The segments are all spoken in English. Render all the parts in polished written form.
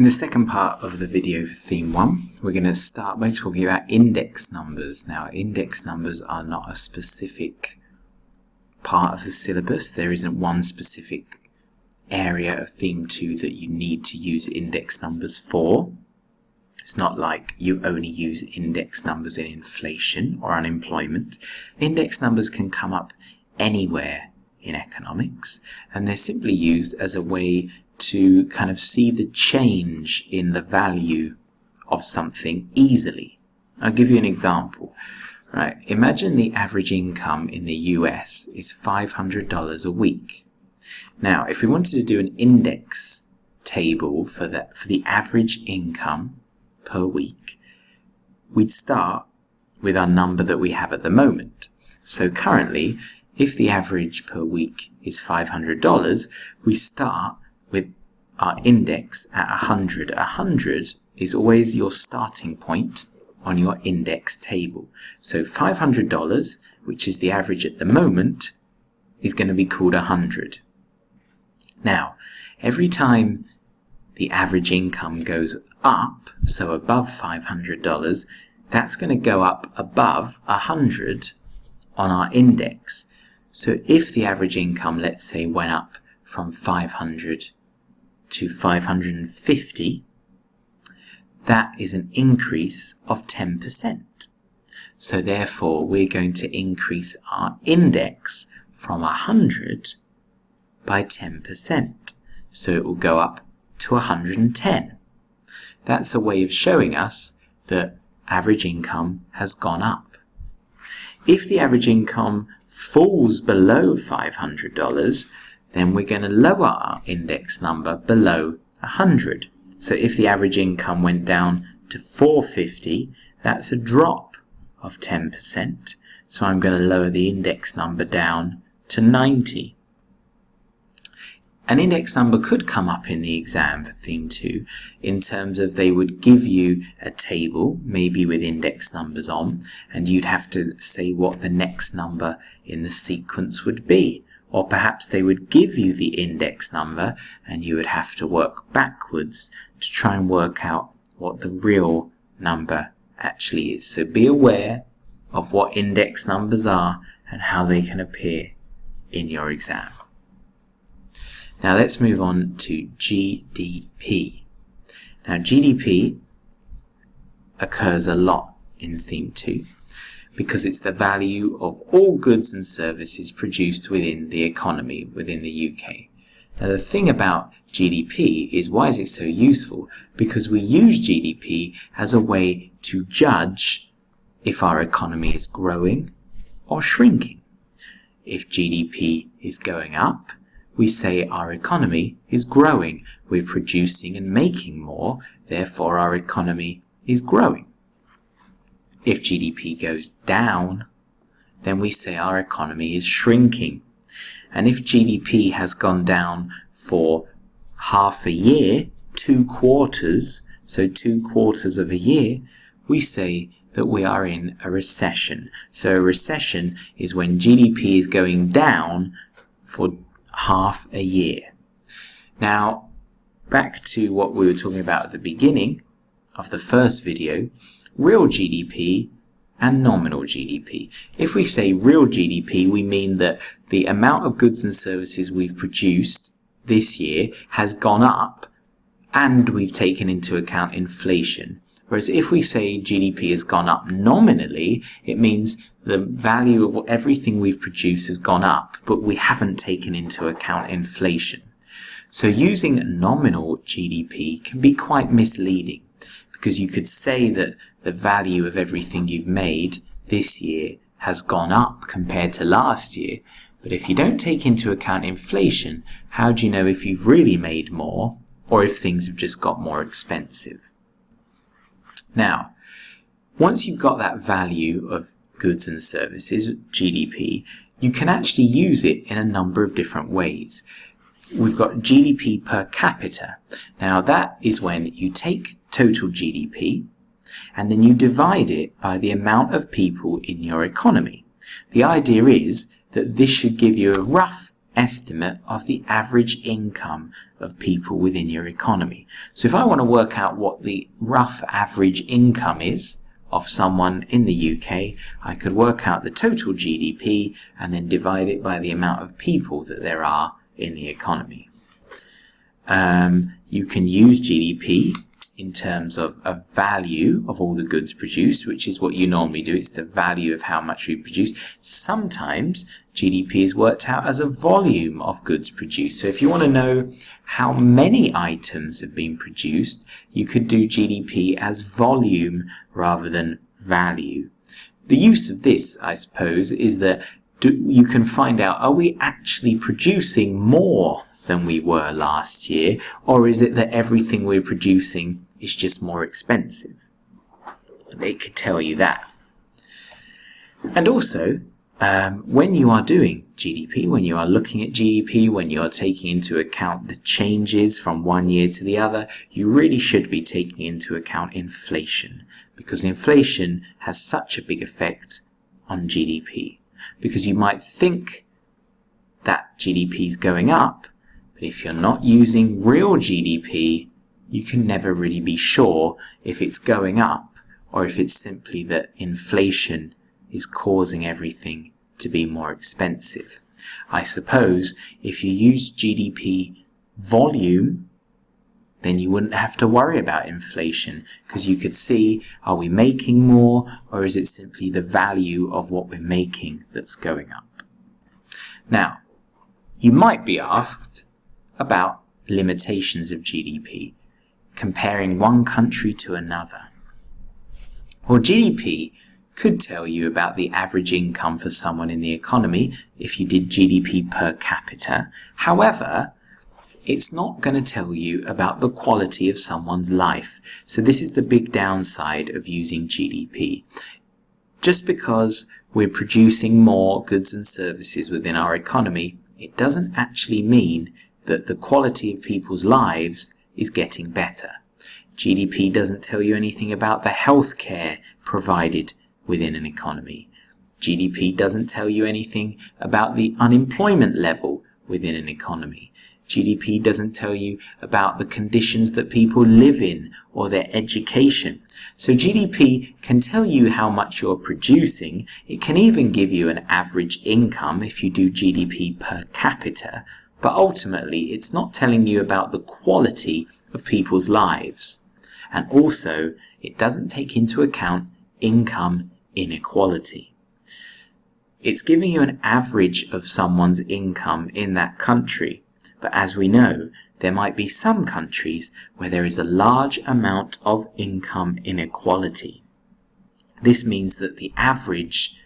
In the second part of the video for theme 1, we're going to start by talking about index numbers. Now, index numbers are not a specific part of the syllabus. There isn't one specific area of theme 2 that you need to use index numbers for. It's not like you only use index numbers in inflation or unemployment. Index numbers can come up anywhere in economics, and they're simply used as a way to kind of see the change in the value of something easily. I'll give you an example. Right, imagine the average income in the US is $500 a week. Now, if we wanted to do an index table for the average income per week, we'd start with our number that we have at the moment. So currently, if the average per week is $500, we start with our index at 100. 100 is always your starting point on your index table. So $500, which is the average at the moment, is going to be called 100. Now, every time the average income goes up, so above $500, that's going to go up above 100 on our index. So if the average income, let's say, went up from 500 to 550, that is an increase of 10%. So therefore, we're going to increase our index from 100 by 10%. So it will go up to 110. That's a way of showing us that average income has gone up. If the average income falls below $500, then we're going to lower our index number below 100. So if the average income went down to 450, that's a drop of 10%. So I'm going to lower the index number down to 90. An index number could come up in the exam for theme 2 in terms of they would give you a table, maybe with index numbers on, and you'd have to say what the next number in the sequence would be. Or perhaps they would give you the index number and you would have to work backwards to try and work out what the real number actually is. So be aware of what index numbers are and how they can appear in your exam. Now let's move on to GDP. Now GDP occurs a lot in theme 2 because it's the value of all goods and services produced within the economy, within the UK. Now the thing about GDP is, why is it so useful? Because we use GDP as a way to judge if our economy is growing or shrinking. If GDP is going up, we say our economy is growing. We're producing and making more, therefore our economy is growing. If GDP goes down, then we say our economy is shrinking. And if GDP has gone down for half a year, 2 quarters, so 2 quarters of a year, we say that we are in a recession. So a recession is when GDP is going down for half a year. Now, back to what we were talking about at the beginning of the first video, real GDP and nominal GDP. If we say real GDP, we mean that the amount of goods and services we've produced this year has gone up and we've taken into account inflation. Whereas if we say GDP has gone up nominally, it means the value of everything we've produced has gone up, but we haven't taken into account inflation. So using nominal GDP can be quite misleading, because you could say that the value of everything you've made this year has gone up compared to last year. But if you don't take into account inflation, how do you know if you've really made more or if things have just got more expensive? Now, once you've got that value of goods and services, GDP, you can actually use it in a number of different ways. We've got GDP per capita. Now that is when you take total GDP and then you divide it by the amount of people in your economy. The idea is that this should give you a rough estimate of the average income of people within your economy. So if I want to work out what the rough average income is of someone in the UK, I could work out the total GDP and then divide it by the amount of people that there are in the economy. You can use GDP in terms of a value of all the goods produced, which is what you normally do. It's the value of how much we produce. Sometimes GDP is worked out as a volume of goods produced. So if you want to know how many items have been produced, you could do GDP as volume rather than value. The use of this, I suppose, is that you can find out, are we actually producing more than we were last year, or is it that everything we're producing is just more expensive? It could tell you that. And also, when you are doing GDP, when you are looking at GDP, when you are taking into account the changes from one year to the other, you really should be taking into account inflation, because inflation has such a big effect on GDP. Because you might think that GDP is going up, but if you're not using real GDP, you can never really be sure if it's going up or if it's simply that inflation is causing everything to be more expensive. I suppose if you use GDP volume, then you wouldn't have to worry about inflation, because you could see, are we making more, or is it simply the value of what we're making that's going up? Now, you might be asked about limitations of GDP, comparing one country to another. Well, GDP could tell you about the average income for someone in the economy if you did GDP per capita. However, it's not going to tell you about the quality of someone's life. So this is the big downside of using GDP. Just because we're producing more goods and services within our economy, it doesn't actually mean that the quality of people's lives is getting better. GDP doesn't tell you anything about the healthcare provided within an economy. GDP doesn't tell you anything about the unemployment level within an economy. GDP doesn't tell you about the conditions that people live in or their education. So GDP can tell you how much you're producing. It can even give you an average income if you do GDP per capita. But ultimately, it's not telling you about the quality of people's lives. And also, it doesn't take into account income inequality. It's giving you an average of someone's income in that country. But as we know, there might be some countries where there is a large amount of income inequality. This means that the average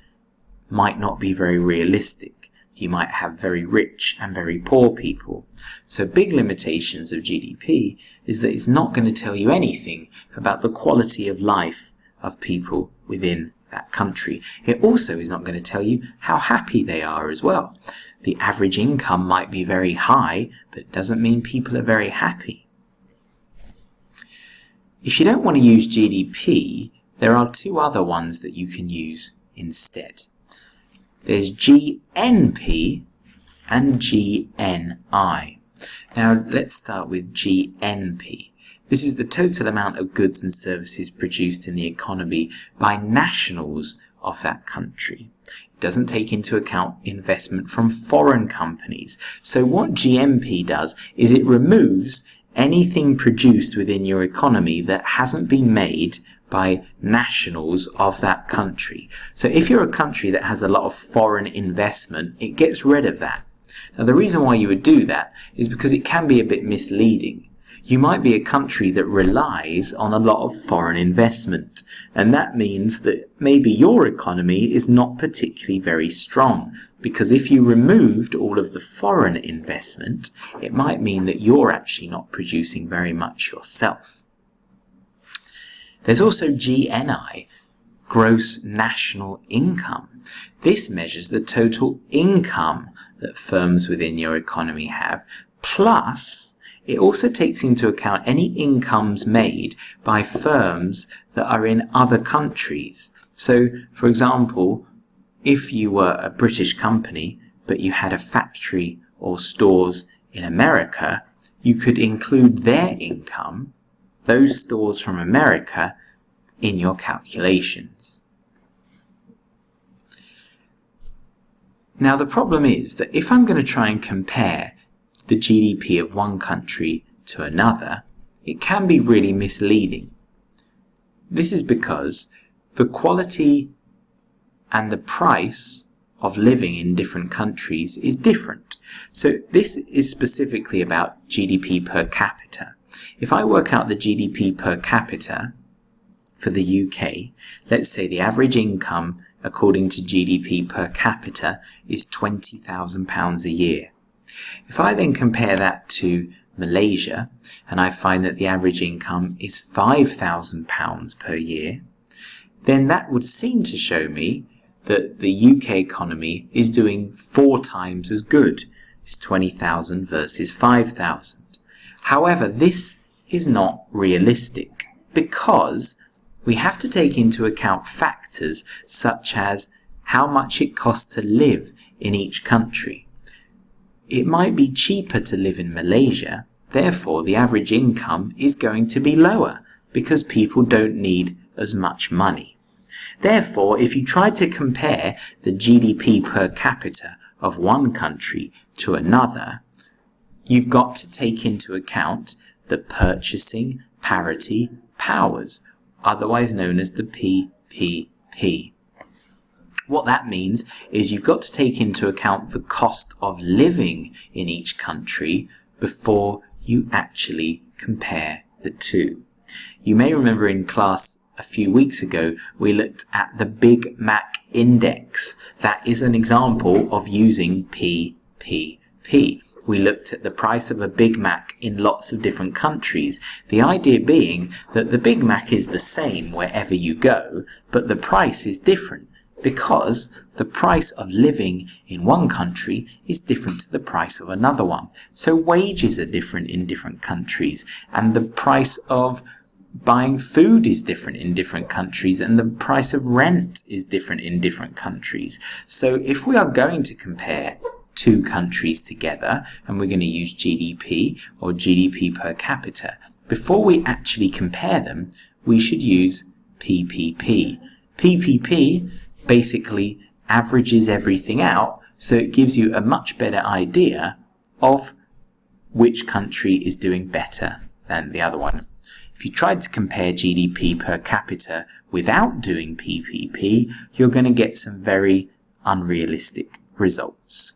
might not be very realistic. You might have very rich and very poor people. So big limitations of GDP is that it's not going to tell you anything about the quality of life of people within that country. It also is not going to tell you how happy they are as well. The average income might be very high, but it doesn't mean people are very happy. If you don't want to use GDP, there are two other ones that you can use instead. There's GNP and GNI. Now let's start with GNP. This is the total amount of goods and services produced in the economy by nationals of that country. It doesn't take into account investment from foreign companies. So what GNP does is it removes anything produced within your economy that hasn't been made by nationals of that country. So if you're a country that has a lot of foreign investment, it gets rid of that. Now the reason why you would do that is because it can be a bit misleading. You might be a country that relies on a lot of foreign investment, and that means that maybe your economy is not particularly very strong, because if you removed all of the foreign investment, it might mean that you're actually not producing very much yourself. There's also GNI, gross national income. This measures the total income that firms within your economy have, plus it also takes into account any incomes made by firms that are in other countries. So, for example, if you were a British company, but you had a factory or stores in America, you could include their income, those stores from America, in your calculations. Now the problem is that if I'm going to try and compare the GDP of one country to another, it can be really misleading. This is because the quality and the price of living in different countries is different. So this is specifically about GDP per capita. If I work out the GDP per capita for the UK, let's say the average income according to GDP per capita is £20,000 a year. If I then compare that to Malaysia, and I find that the average income is £5,000 per year, then that would seem to show me that the UK economy is doing 4 times as good. It's 20,000 versus 5,000. However, this is not realistic because we have to take into account factors such as how much it costs to live in each country. It might be cheaper to live in Malaysia, therefore the average income is going to be lower because people don't need as much money. Therefore, if you try to compare the GDP per capita of one country to another, you've got to take into account the purchasing parity powers, otherwise known as the PPP. What that means is you've got to take into account the cost of living in each country before you actually compare the two. You may remember in class a few weeks ago we looked at the Big Mac index. That is an example of using PPP. We looked at the price of a Big Mac in lots of different countries. The idea being that the Big Mac is the same wherever you go, but the price is different because the price of living in one country is different to the price of another one. So wages are different in different countries, and the price of buying food is different in different countries, and the price of rent is different in different countries. So if we are going to compare two countries together, and we're going to use GDP or GDP per capita, before we actually compare them, we should use PPP. PPP basically averages everything out, so it gives you a much better idea of which country is doing better than the other one. If you tried to compare GDP per capita without doing PPP, you're going to get some very unrealistic results.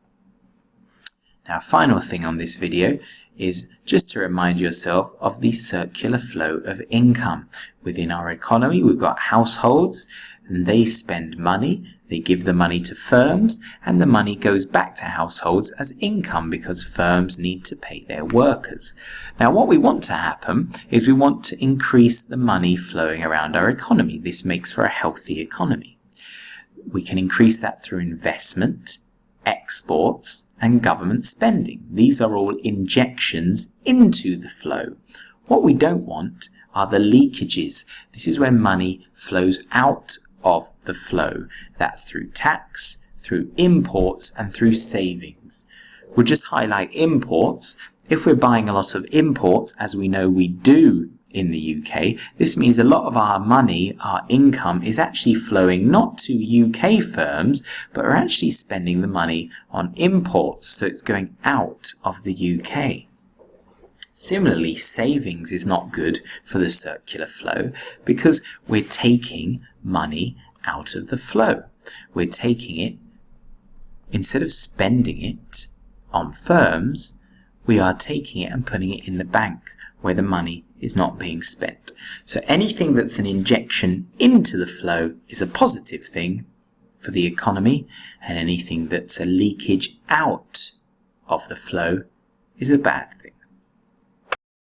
Now, final thing on this video is just to remind yourself of the circular flow of income. Within our economy, we've got households, and they spend money, they give the money to firms, and the money goes back to households as income because firms need to pay their workers. Now, what we want to happen is we want to increase the money flowing around our economy. This makes for a healthy economy. We can increase that through investment, exports, and government spending. These are all injections into the flow. What we don't want are the leakages. This is when money flows out of the flow. That's through tax, through imports, and through savings. We'll just highlight imports. If we're buying a lot of imports, as we know we do in the UK, this means a lot of our money, our income, is actually flowing not to UK firms, but we're actually spending the money on imports, so it's going out of the UK. Similarly, savings is not good for the circular flow because we're taking money out of the flow. We're taking it, instead of spending it on firms, we are taking it and putting it in the bank where the money is not being spent. So anything that's an injection into the flow is a positive thing for the economy, and anything that's a leakage out of the flow is a bad thing.